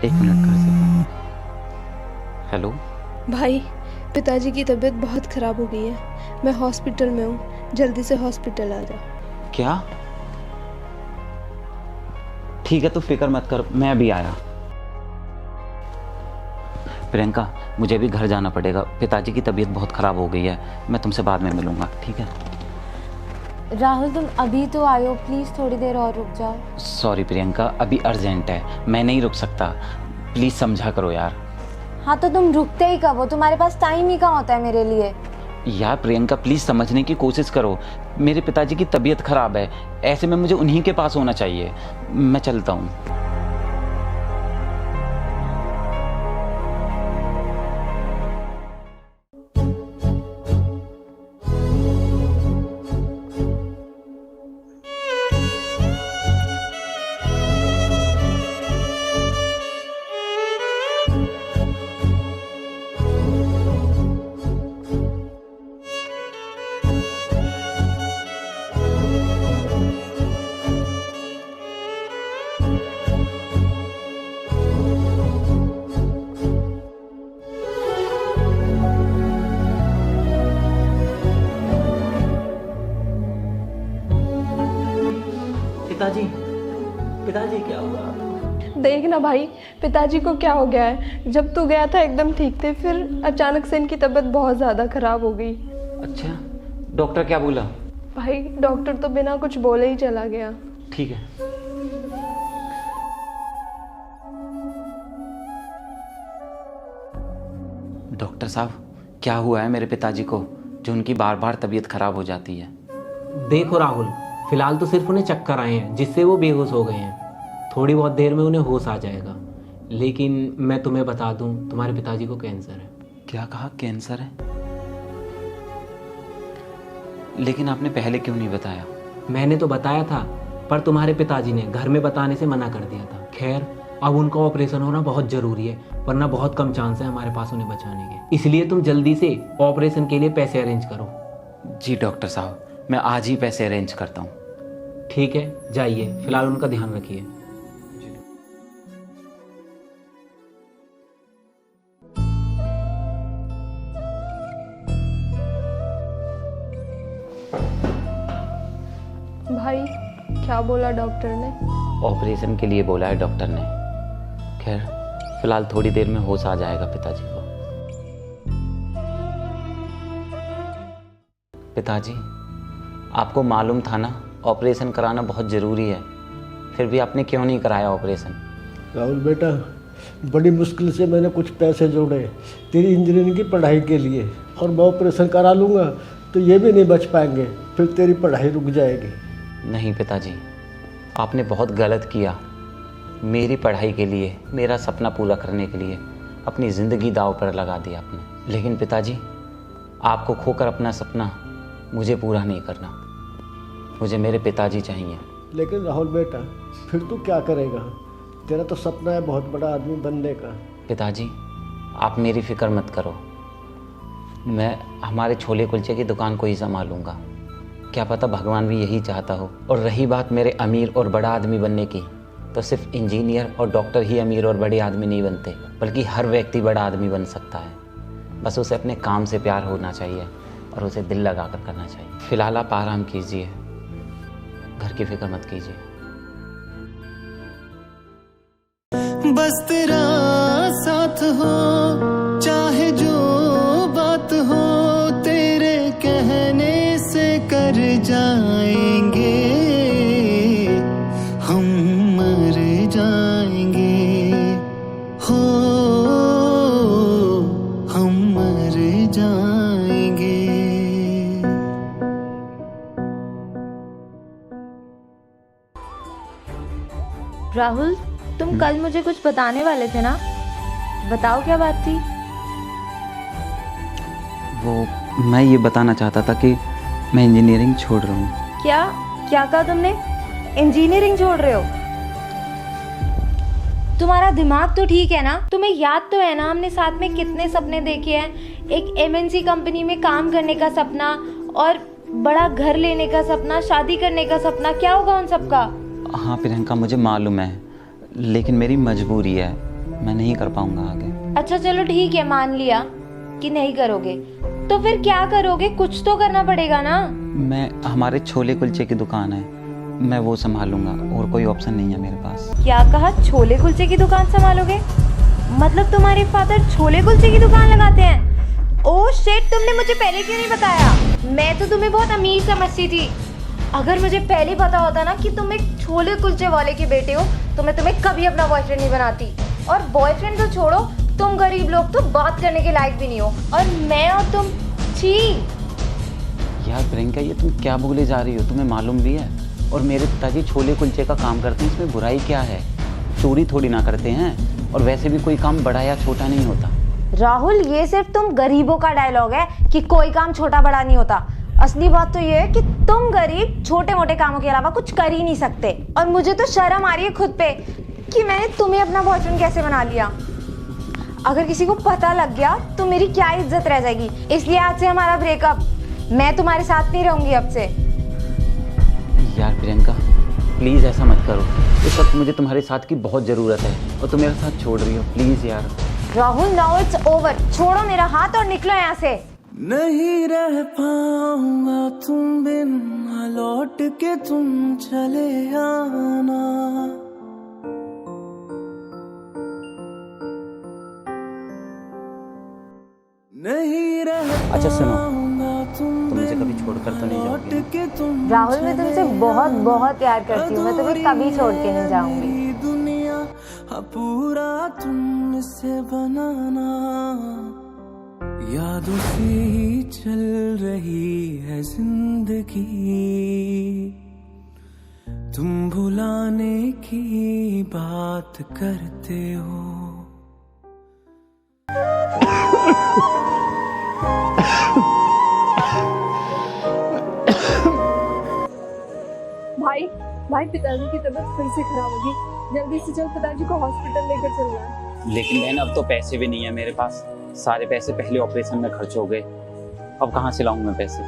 एक मिनट कर से। हेलो भाई, पिताजी की तबीयत बहुत ख़राब हो गई है। मैं हॉस्पिटल में हूँ, जल्दी से हॉस्पिटल आ जा। क्या? ठीक है, तो फिक्र मत कर, मैं अभी आया। प्रियंका, मुझे भी घर जाना पड़ेगा। पिताजी की तबीयत बहुत ख़राब हो गई है। मैं तुमसे बाद में मिलूंगा, ठीक है? राहुल, तुम अभी तो आए हो, प्लीज़ थोड़ी देर और रुक जाओ। सॉरी प्रियंका, अभी अर्जेंट है, मैं नहीं रुक सकता। प्लीज़ समझा करो यार। हाँ तो तुम रुकते ही कब हो? तुम्हारे पास टाइम ही कहाँ होता है मेरे लिए। यार प्रियंका, प्लीज़ समझने की कोशिश करो। मेरे पिताजी की तबीयत ख़राब है, ऐसे में मुझे उन्हीं के पास होना चाहिए। मैं चलता हूँ। पिताजी, पिताजी क्या हुआ? देख ना भाई, पिताजी को क्या हो गया है। जब तू गया था एकदम ठीक थे, फिर अचानक से इनकी तबीयत बहुत ज़्यादा ख़राब हो गई। अच्छा, डॉक्टर क्या बोला? भाई, डॉक्टर तो बिना कुछ बोले ही चला गया। ठीक है। डॉक्टर साहब, क्या हुआ है मेरे पिताजी को जो उनकी बार बार तबीयत खराब हो जाती है? देखो राहुल, फिलहाल तो सिर्फ उन्हें चक्कर आए हैं जिससे वो बेहोश हो गए हैं। थोड़ी बहुत देर में उन्हें होश आ जाएगा। लेकिन मैं तुम्हें बता दूं, तुम्हारे पिताजी को कैंसर है। क्या कहा? कैंसर है? लेकिन आपने पहले क्यों नहीं बताया? मैंने तो बताया था, पर तुम्हारे पिताजी ने घर में बताने से मना कर दिया था। खैर, अब उनका ऑपरेशन होना बहुत ज़रूरी है, वरना बहुत कम चांस है हमारे पास उन्हें बचाने के। इसलिए तुम जल्दी से ऑपरेशन के लिए पैसे अरेंज करो। जी डॉक्टर साहब, मैं आज ही पैसे अरेंज करता हूँ। ठीक है, जाइए, फिलहाल उनका ध्यान रखिए। भाई, क्या बोला डॉक्टर ने? ऑपरेशन के लिए बोला है डॉक्टर ने। खैर, फिलहाल थोड़ी देर में होश आ जाएगा पिताजी को। पिताजी, आपको मालूम था ना ऑपरेशन कराना बहुत ज़रूरी है, फिर भी आपने क्यों नहीं कराया ऑपरेशन? राहुल बेटा, बड़ी मुश्किल से मैंने कुछ पैसे जोड़े तेरी इंजीनियरिंग की पढ़ाई के लिए, और मैं ऑपरेशन करा लूँगा तो ये भी नहीं बच पाएंगे, फिर तेरी पढ़ाई रुक जाएगी। नहीं पिताजी, आपने बहुत गलत किया। मेरी पढ़ाई के लिए, मेरा सपना पूरा करने के लिए अपनी ज़िंदगी दांव पर लगा दी आपने। लेकिन पिताजी, आपको खोकर अपना सपना मुझे पूरा नहीं करना। मुझे मेरे पिताजी चाहिए। लेकिन राहुल बेटा, फिर तू क्या करेगा? तेरा तो सपना है बहुत बड़ा आदमी बनने का। पिताजी, आप मेरी फ़िक्र मत करो, मैं हमारे छोले कुलचे की दुकान को ही संभालूंगा। क्या पता भगवान भी यही चाहता हो। और रही बात मेरे अमीर और बड़ा आदमी बनने की, तो सिर्फ इंजीनियर और डॉक्टर ही अमीर और बड़े आदमी नहीं बनते, बल्कि हर व्यक्ति बड़ा आदमी बन सकता है। बस उसे अपने काम से प्यार होना चाहिए और उसे दिल लगा कर करना चाहिए। फिलहाल आप आराम कीजिए, घर की फिक्र मत कीजिए। बस तेरा साथ हो, चाहे जो बात हो, तेरे कहने से कर जाएंगे, हम मर जाएंगे, हो हम मर जाएंगे। राहुल, तुम कल मुझे कुछ बताने वाले थे ना? बताओ क्या बात थी? वो मैं ये बताना चाहता था कि मैं इंजीनियरिंग छोड़ रहा हूँ। क्या क्या कहा तुमने? इंजीनियरिंग छोड़ रहे हो? तुम्हारा दिमाग तो ठीक है ना? तुम्हें याद तो है ना हमने साथ में कितने सपने देखे हैं? एक एमएनसी कंपनी में काम करने का सपना, और बड़ा घर लेने का सपना, शादी करने का सपना। क्या होगा उन सबका? हाँ प्रियंका, मुझे मालूम है, लेकिन मेरी मजबूरी है। मैं नहीं कर पाऊंगा आगे। अच्छा चलो ठीक है, मान लिया कि नहीं करोगे, तो फिर क्या करोगे? कुछ तो करना पड़ेगा ना। मैं हमारे छोले कुलचे की दुकान है, मैं वो संभालूंगा, और कोई ऑप्शन नहीं है मेरे पास। क्या कहा? छोले कुलचे की दुकान संभालोगे? मतलब तुम्हारे फादर छोले कुलचे की दुकान लगाते हैं? ओह शिट, तुमने मुझे पहले क्यों नहीं बताया? मैं तो तुम्हें बहुत अमीर समझती थी। अगर मुझे पहले पता होता ना कि तुम एक छोले कुलचे वाले के बेटे हो, तो मैं तुम्हें कभी अपना बॉयफ्रेंड नहीं बनाती। और बॉयफ्रेंड तो छोड़ो, तुम गरीब लोग तो बात करने के लायक भी नहीं हो, और मैं और तुम, छी। यार प्रियंका, ये तुम क्या बोले जा रही हो? तुम्हें मालूम भी है? और मेरे पिताजी छोले कुलचे का काम करते हैं, इसमें बुराई क्या है? चोरी थोड़ी ना करते हैं, और वैसे भी कोई काम बड़ा या छोटा नहीं होता। राहुल, ये सिर्फ तुम गरीबों का डायलॉग है कि कोई काम छोटा बड़ा नहीं होता। असली बात तो ये है कि तुम गरीब छोटे मोटे कामों के अलावा कुछ कर ही नहीं सकते। और मुझे तो शर्म आ रही है खुद पे कि मैंने तुम्हें अपना बॉयफ्रेंड कैसे बना लिया। अगर किसी को पता लग गया तो मेरी क्या इज्जत रह जाएगी। इसलिए आज से हमारा ब्रेकअप। मैं तुम्हारे साथ नहीं रहूंगी अब से। यार प्रियंका, प्लीज़ ऐसा मत करो। इस वक्त मुझे तुम्हारे साथ की बहुत ज़रूरत है, और तुम मेरा साथ छोड़ रही हो। प्लीज़ यार। Rahul, now it's over. छोड़ो मेरा हाथ और निकलो यहाँ से। नहीं रह पाऊंगा तुम बिन, लौट के तुम चले आना। नहीं रह अच्छा सुनो, पाऊंगा तुम मुझे कभी छोड़कर तो नहीं जाओगी? राहुल, मैं तुमसे बहुत बहुत प्यार करती हूँ। मैं तुम्हें कभी छोड़ के नहीं जाऊंगी। दुनिया पूरा तुमसे बनाना, यादों से ही चल रही है जिंदगी, तुम भुलाने की बात करते हो। भाई पिताजी की तबीयत फिर से खराब होगी। जल्दी से जल्द पिताजी को हॉस्पिटल लेकर चलना है। लेकिन बहन, अब तो पैसे भी नहीं है मेरे पास। सारे पैसे पहले ऑपरेशन में खर्च हो गए, अब कहाँ से लाऊं मैं पैसे?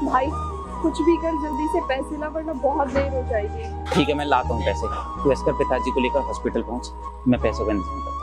भाई कुछ भी कर, जल्दी से पैसे ला, वरना बहुत देर हो जाएगी। ठीक है, मैं लाता हूँ पैसे। तू ऐसा कर, पिताजी को लेकर हॉस्पिटल पहुँच, मैं पैसों का इंतजाम करता हूँ।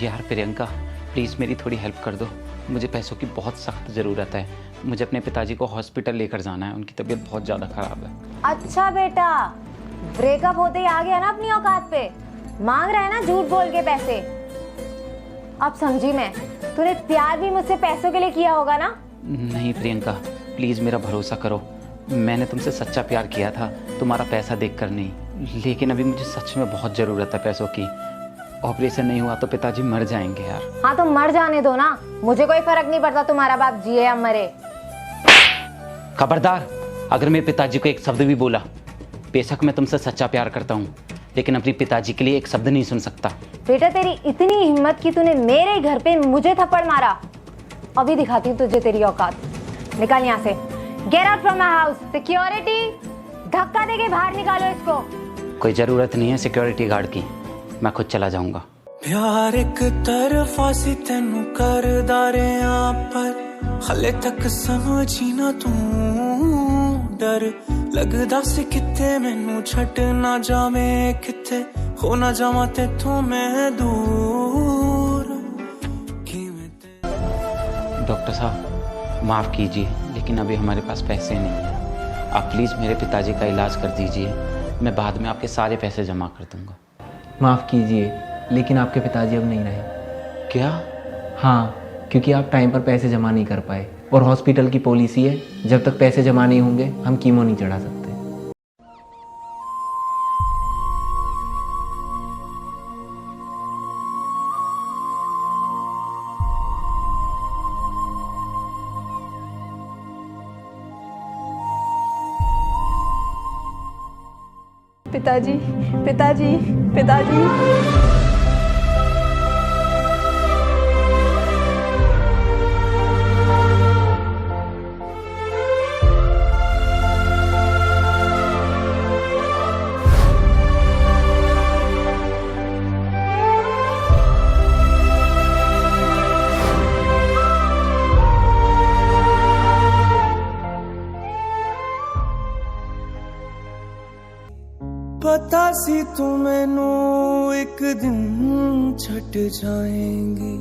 यार प्रियंका, प्लीज़ मेरी थोड़ी हेल्प कर दो। मुझे पैसों की बहुत सख्त ज़रूरत है। मुझे अपने पिताजी को हॉस्पिटल लेकर जाना है, उनकी तबीयत बहुत ज़्यादा ख़राब है। अच्छा बेटा, ब्रेकअप होते ही आ गया ना अपनी औकात पे। मांग रहा है ना झूठ बोल के पैसे। अब समझी मैं, तूने प्यार भी मुझसे पैसों के लिए किया होगा ना? नहीं प्रियंका, प्लीज़ मेरा भरोसा करो। मैंने तुमसे सच्चा प्यार किया था, तुम्हारा पैसा देखकर नहीं। लेकिन अभी मुझे सच में बहुत ज़रूरत है पैसों की। ऑपरेशन नहीं हुआ तो पिताजी मर जाएंगे यार। हाँ तो मर जाने दो ना, मुझे कोई फर्क नहीं पड़ता तुम्हारा बाप जिए या मरे। खबरदार, अगर मेरे पिताजी को एक शब्द भी बोला, बेशक मैं तुमसे सच्चा प्यार करता हूँ, लेकिन अपने पिताजी के लिए एक शब्द नहीं सुन सकता। बेटा, तेरी इतनी हिम्मत कि तूने मेरे घर पे मुझे थप्पड़ मारा। अभी दिखाती हूँ तुझे तेरी औकात। निकाल यहाँ से। Get out from my house. Security, धक्का देके बाहर निकालो इसको। कोई ज़रूरत नहीं है सिक्योरिटी गार्ड की, मैं खुद चला जाऊंगा। प्यार एक तरफा सी तेनू कर दारे पर, हले तक समझी ना तू। डर लगदा सी किते मैनू छट ना जावे, किते हो ना जावा ते तू मैं दूर। डॉक्टर साहब माफ़ कीजिए, लेकिन अभी हमारे पास पैसे नहीं हैं। आप प्लीज़ मेरे पिताजी का इलाज कर दीजिए, मैं बाद में आपके सारे पैसे जमा कर दूंगा। माफ़ कीजिए, लेकिन आपके पिताजी अब नहीं रहे। क्या? हाँ, क्योंकि आप टाइम पर पैसे जमा नहीं कर पाए, और हॉस्पिटल की पॉलिसी है, जब तक पैसे जमा नहीं होंगे हम कीमो नहीं चढ़ा सकते। पिताजी, पिताजी, पिताजी। पता सी तू मैनू एक दिन छट जाएंगी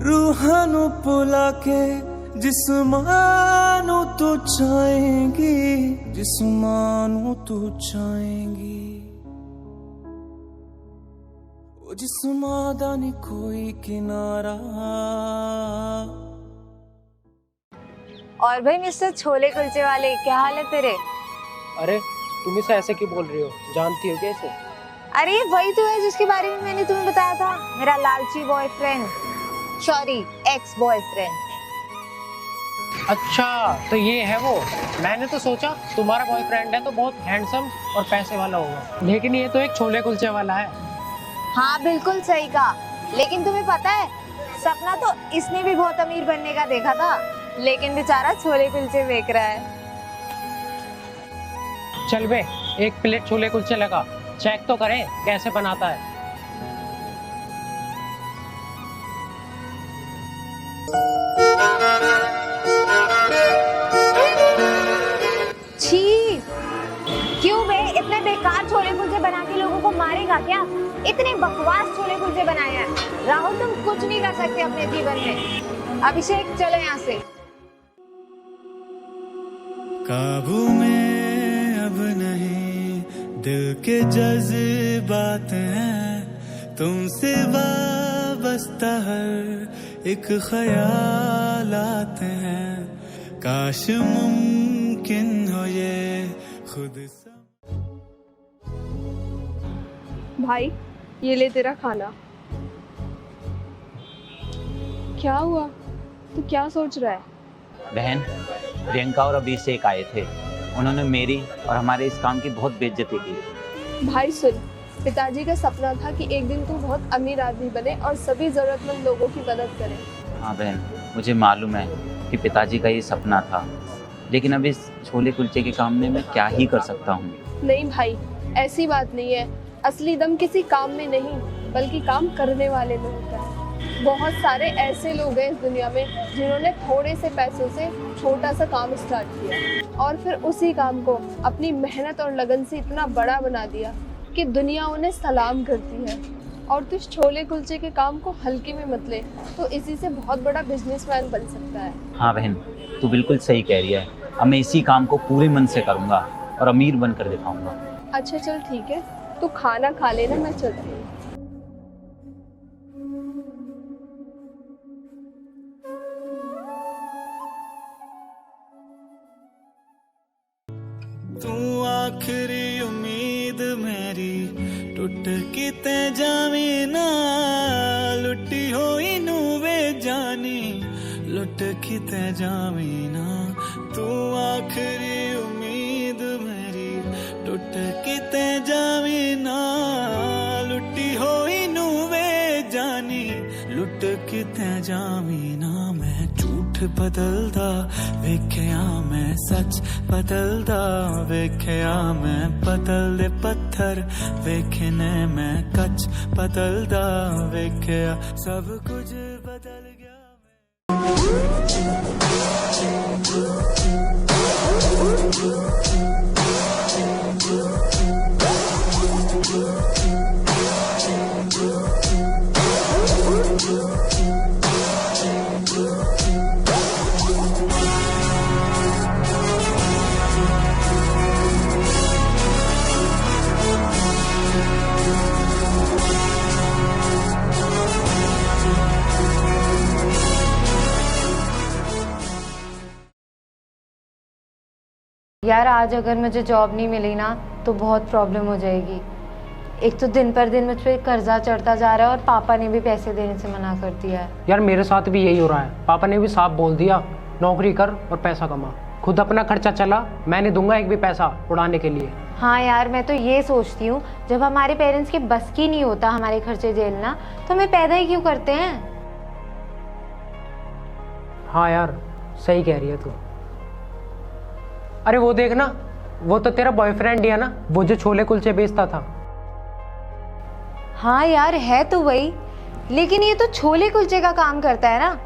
रूहां नू भुला के जिस्मां नू तू चाहेंगी जिस्मां नू तू चाहेंगी ओ जिस्मां दा नी कोई किनारा। और भाई मिस्टर छोले कुलचे वाले, क्या हाल है तेरे? अरे तुम इसे ऐसे क्यों बोल रही हो, जानती हो क्या इसे? अरे ये वही तो है जिसके बारे में मैंने तुम्हें बताया था, मेरा लालची बॉयफ्रेंड, सॉरी एक्स बॉयफ्रेंड। अच्छा तो ये है वो। मैंने तो सोचा तुम्हारा बॉयफ्रेंड है तो बहुत हैंडसम और पैसे वाला होगा, लेकिन ये तो एक छोले कुलचे वाला है। हाँ बिल्कुल सही कहा, लेकिन तुम्हें पता है सपना तो इसने भी बहुत अमीर बनने का देखा था, लेकिन बेचारा छोले कुलचे बेच रहा है। चल बे, एक प्लेट छोले कुलचे लगा, चेक तो करें कैसे बनाता है। छी, क्यों बे, इतने बेकार छोले कुलचे बना के लोगों को मारेगा क्या? इतने बकवास छोले कुलचे बनाए हैं। राहुल तुम कुछ नहीं कर सकते अपने जीवन में। अभिषेक चलो यहाँ से। काबू में अब नहीं दिल के जज्बात हैं, तुमसे वाबस्ता हर एक ख्याल आते हैं, काश मुमकिन हो ये खुद से। भाई ये ले तेरा खाना। क्या हुआ, तू क्या सोच रहा है? बहन, प्रियंका और अभिषेक आए थे, उन्होंने मेरी और हमारे इस काम की बहुत बेइज्जती की। भाई सुन, पिताजी का सपना था कि एक दिन तू बहुत अमीर आदमी बने और सभी जरूरतमंद लोगों की मदद करे। हाँ बहन, मुझे मालूम है कि पिताजी का ये सपना था, लेकिन अब इस छोले कुलचे के काम में मैं क्या ही कर सकता हूँ। नहीं भाई, ऐसी बात नहीं है। असली दम किसी काम में नहीं बल्कि काम करने वाले में होता है। बहुत सारे ऐसे लोग हैं इस दुनिया में जिन्होंने थोड़े से पैसों से छोटा सा काम स्टार्ट किया और फिर उसी काम को अपनी मेहनत और लगन से इतना बड़ा बना दिया कि दुनिया उन्हें सलाम करती है। और तू इस छोले कुलचे के काम को हल्के में मत ले, तो इसी से बहुत बड़ा बिजनेसमैन बन सकता है। हाँ बहन, तू बिल्कुल सही कह रही है। अब मैं इसी काम को पूरे मन से करूँगा और अमीर बनकर दिखाऊंगा। अच्छा चल ठीक है, तू खाना खा लेना, मैं चलती हूँ। तू आखिरी उम्मीद मेरी टुट किते जावी ना, लुटी होई नू वे जानी लुट किते जावी ना। तू आखिरी उम्मीद मेरी टुट किते जावी ना, लुटी होई नू वे जानी लुट किते जावी ना। मैं झूठ बदलदा वेख्या, मैं सच बदलदा वेख्या, मैं बदल दे पत्थर वेखने मैं कच बदलदा वेख्या, सब कुछ बदल गया। यार आज अगर मुझे जॉब नहीं मिली ना तो बहुत प्रॉब्लम हो जाएगी। एक तो दिन पर दिन मुझ पे कर्जा चढ़ता जा रहा है और पापा ने भी पैसे देने से मना कर दिया है। यार मेरे साथ भी यही हो रहा है, पापा ने भी साफ बोल दिया नौकरी कर और पैसा कमा, खुद अपना खर्चा चला, मैं नहीं दूंगा एक भी पैसा उड़ाने के लिए। हाँ यार मैं तो ये सोचती हूँ जब हमारे पेरेंट्स के बस की नहीं होता हमारे खर्चे झेलना तो हमें पैदा ही क्यों करते हैं। हाँ यार सही कह रही है तू। अरे वो देखना, वो तो तेरा बॉयफ्रेंड ही है ना, वो जो छोले कुलचे बेचता था। हाँ यार है तो वही, लेकिन ये तो छोले कुलचे का काम करता है ना,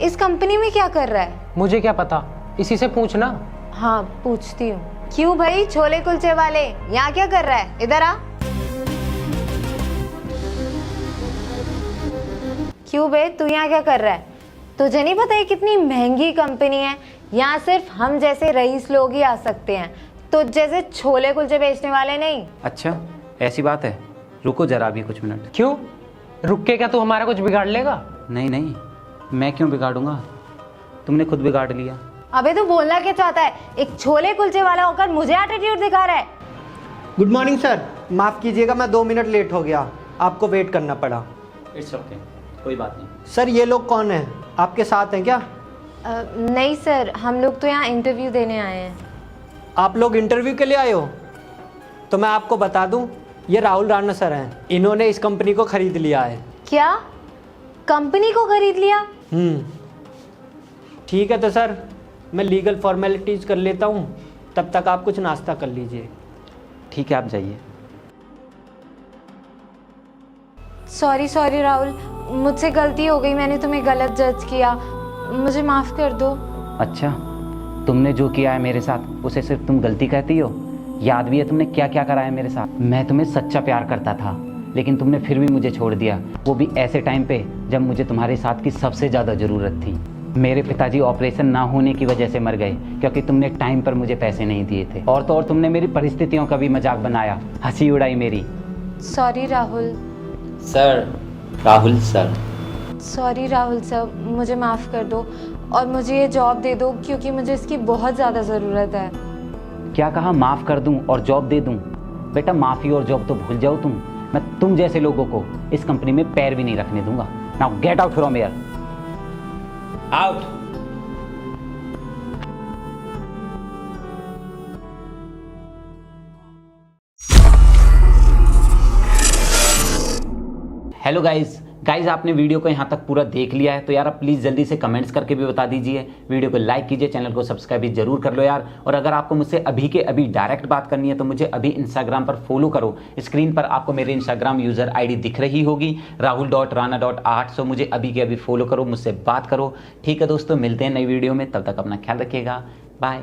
इस कंपनी में क्या कर रहा है? मुझे क्या पता, इसी से पूछना। हाँ पूछती हूँ। क्यों भाई, छोले कुलचे वाले यहाँ क्या कर रहा है? इधर आ। क्यों बे, तू यहाँ क्या कर रहा है? तुझे नहीं पता ये कितनी महंगी कंपनी है? यहाँ सिर्फ हम जैसे रईस लोग ही आ सकते हैं, तुझ जैसे छोले कुलचे बेचने वाले नहीं। अच्छा ऐसी बात है, रुको जरा अभी कुछ मिनट। क्यों रुक के, क्या तू हमारा कुछ बिगाड़ लेगा? नहीं नहीं, मैं क्यों बिगाड़ूंगा, तुमने खुद बिगाड़ लिया। अबे तू बोलना क्या चाहता है? एक छोले कुलचे वाला होकर मुझे एटीट्यूड दिखा रहा है। गुड मॉर्निंग सर, माफ़ कीजिएगा मैं 2 मिनट लेट हो गया, आपको वेट करना पड़ा। इट्स ओके, कोई बात नहीं। सर ये लोग कौन हैं, आपके साथ हैं क्या? नहीं सर, हम लोग तो यहाँ इंटरव्यू देने आए हैं। आप लोग इंटरव्यू के लिए आए हो? तो मैं आपको बता दूं, ये राहुल राणा सर हैं, इन्होंने इस कंपनी को खरीद लिया है। क्या कंपनी को खरीद लिया? ठीक है तो सर मैं लीगल फॉर्मेलिटीज़ कर लेता हूँ, तब तक आप कुछ नाश्ता कर लीजिए। ठीक है आप जाइए। सॉरी राहुल, मुझसे गलती हो गई, मैंने तुम्हें गलत जज किया, मुझे माफ़ कर दो। अच्छा, तुमने जो किया है मेरे साथ उसे सिर्फ तुम गलती कहती हो? याद भी है तुमने क्या क्या करा है मेरे साथ? मैं तुम्हें सच्चा प्यार करता था, लेकिन तुमने फिर भी मुझे छोड़ दिया, वो भी ऐसे टाइम पे जब मुझे तुम्हारे साथ की सबसे ज़्यादा ज़रूरत थी। मेरे पिताजी ऑपरेशन ना होने की वजह से मर गए क्योंकि तुमने टाइम पर मुझे पैसे नहीं दिए थे, और तो और तुमने मेरी परिस्थितियों का भी मजाक बनाया, हंसी उड़ाई मेरी। Sorry Rahul. Sir, Rahul sir. Sorry Rahul sir, मुझे माफ़ कर दो और मुझे ये जॉब दे दो क्योंकि मुझे इसकी बहुत ज़्यादा ज़रूरत है। क्या कहा, माफ़ कर दूं और जॉब दे दूं? बेटा माफ़ी और जॉब तो भूल जाओ तुम, मैं तुम जैसे लोगों को इस कंपनी में पैर भी नहीं रखने दूंगा। Now get out from here, out. Hello guys, आपने वीडियो को यहाँ तक पूरा देख लिया है तो यार आप प्लीज़ जल्दी से कमेंट्स करके भी बता दीजिए, वीडियो को लाइक कीजिए, चैनल को सब्सक्राइब भी जरूर कर लो यार। और अगर आपको मुझसे अभी के अभी डायरेक्ट बात करनी है तो मुझे अभी इंस्टाग्राम पर फॉलो करो। स्क्रीन पर आपको मेरे इंस्टाग्राम यूज़र आईडी दिख रही होगी, rahul.rana.8। सो मुझे अभी के अभी फॉलो करो, मुझसे बात करो। ठीक है दोस्तों, मिलते हैं नई वीडियो में, तब तक अपना ख्याल रखिएगा, बाय।